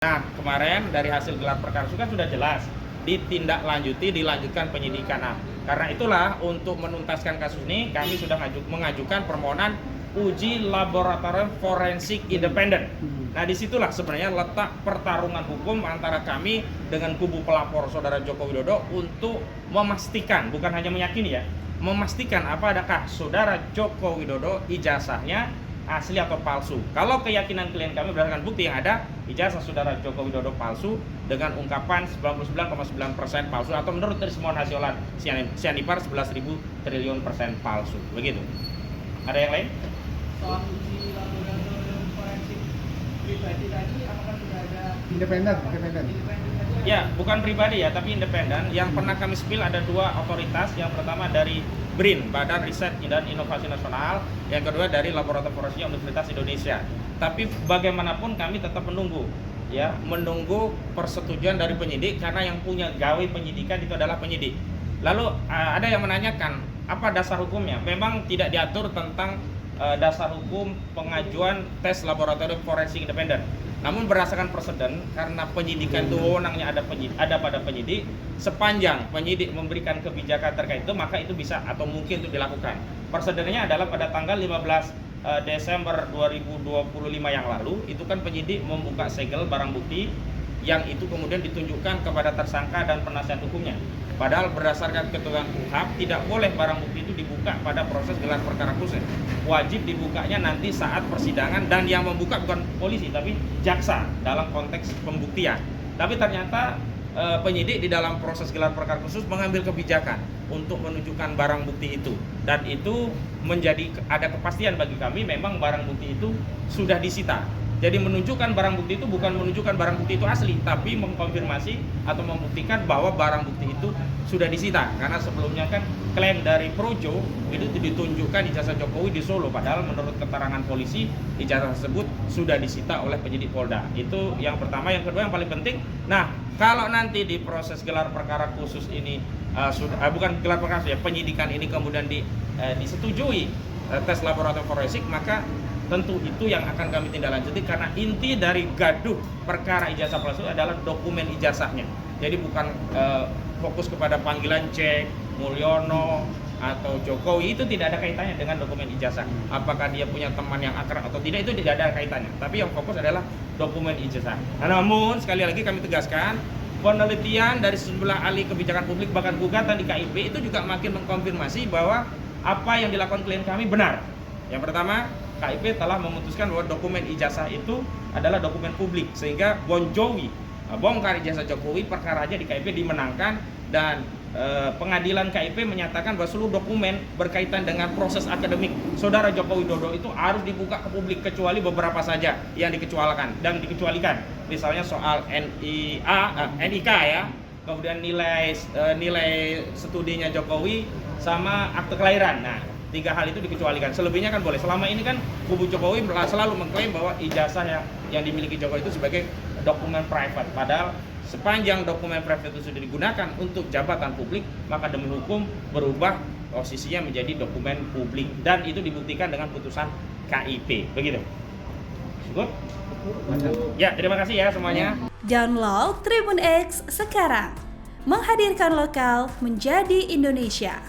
Nah, kemarin dari hasil gelar perkara itu kan sudah jelas dilanjutkan penyidikan. Nah, karena itulah untuk menuntaskan kasus ini kami sudah mengajukan permohonan uji laboratorium forensik independen. Nah, disitulah sebenarnya letak pertarungan hukum antara kami dengan kubu pelapor saudara Joko Widodo untuk memastikan, bukan hanya meyakini ya, memastikan apakah saudara Joko Widodo ijazahnya asli atau palsu. Kalau keyakinan klien kami berdasarkan bukti yang ada, ijazah saudara Joko Widodo palsu dengan ungkapan 99,9% palsu, atau menurut Trismon Hasiolan Sianipar 11.000 triliun persen palsu. Begitu. Ada yang lain? Soal uji laboratorium forensik pribadi tadi, apakah sudah ada Independen. Ya, bukan pribadi ya, tapi independen. Yang pernah kami spill ada dua otoritas. Yang pertama dari BRIN, Badan Riset dan Inovasi Nasional. Yang kedua dari Laboratorium Forensik Universitas Indonesia. Tapi bagaimanapun kami tetap menunggu persetujuan dari penyidik, karena yang punya gawe penyidikan itu adalah penyidik. Lalu ada yang menanyakan apa dasar hukumnya. Memang tidak diatur tentang dasar hukum pengajuan tes laboratorium forensik independen. Namun berdasarkan preseden, karena penyidikan itu wewenangnya ada pada penyidik, sepanjang penyidik memberikan kebijakan terkait itu, maka itu bisa atau mungkin itu dilakukan. Presidennya adalah pada tanggal 15 Desember 2025 yang lalu, itu kan penyidik membuka segel barang bukti yang itu kemudian ditunjukkan kepada tersangka dan penasihat hukumnya. Padahal berdasarkan ketentuan KUHP tidak boleh barang bukti itu dibuka pada proses gelar perkara khusus. Wajib dibukanya nanti saat persidangan, dan yang membuka bukan polisi tapi jaksa dalam konteks pembuktian. Tapi ternyata penyidik di dalam proses gelar perkara khusus mengambil kebijakan untuk menunjukkan barang bukti itu, dan itu menjadi ada kepastian bagi kami memang barang bukti itu sudah disita. Jadi menunjukkan barang bukti itu bukan menunjukkan barang bukti itu asli, tapi mengkonfirmasi atau membuktikan bahwa barang bukti itu sudah disita. Karena sebelumnya kan klaim dari Projo itu ditunjukkan ijazah Jokowi di Solo, padahal menurut keterangan polisi ijazah tersebut sudah disita oleh penyidik Polda. Itu yang pertama. Yang kedua yang paling penting, nah kalau nanti di proses gelar perkara khusus ini bukan gelar perkara ya, penyidikan ini kemudian disetujui tes laboratorium forensik, maka tentu itu yang akan kami tindak lanjuti, karena inti dari gaduh perkara ijazah palsu adalah dokumen ijazahnya. Jadi bukan fokus kepada panggilan cek Mulyono atau Jokowi, itu tidak ada kaitannya dengan dokumen ijazah. Apakah dia punya teman yang akrab atau tidak, itu tidak ada kaitannya. Tapi yang fokus adalah dokumen ijazah. Nah, namun sekali lagi kami tegaskan, penelitian dari sejumlah ahli kebijakan publik bahkan gugatan di KIP itu juga makin mengkonfirmasi bahwa apa yang dilakukan klien kami benar. Yang pertama, KIP telah memutuskan bahwa dokumen ijazah itu adalah dokumen publik, sehingga Bon Jovi bongkar ijazah Jokowi, perkaranya di KIP dimenangkan, dan pengadilan KIP menyatakan bahwa seluruh dokumen berkaitan dengan proses akademik saudara Joko Widodo itu harus dibuka ke publik, kecuali beberapa saja yang dikecualikan. Misalnya soal NIK ya, kemudian nilai studinya Jokowi sama akte kelahiran. Nah, 3 hal itu dikecualikan. Selebihnya kan boleh. Selama ini kan kubu Jokowi selalu mengklaim bahwa ijazah yang dimiliki Jokowi itu sebagai dokumen private. Padahal sepanjang dokumen private itu sudah digunakan untuk jabatan publik, maka demi hukum berubah posisinya menjadi dokumen publik, dan itu dibuktikan dengan putusan KIP. Begitu. Cukup? Ya, terima kasih ya semuanya. Download Tribun X sekarang. Menghadirkan lokal menjadi Indonesia.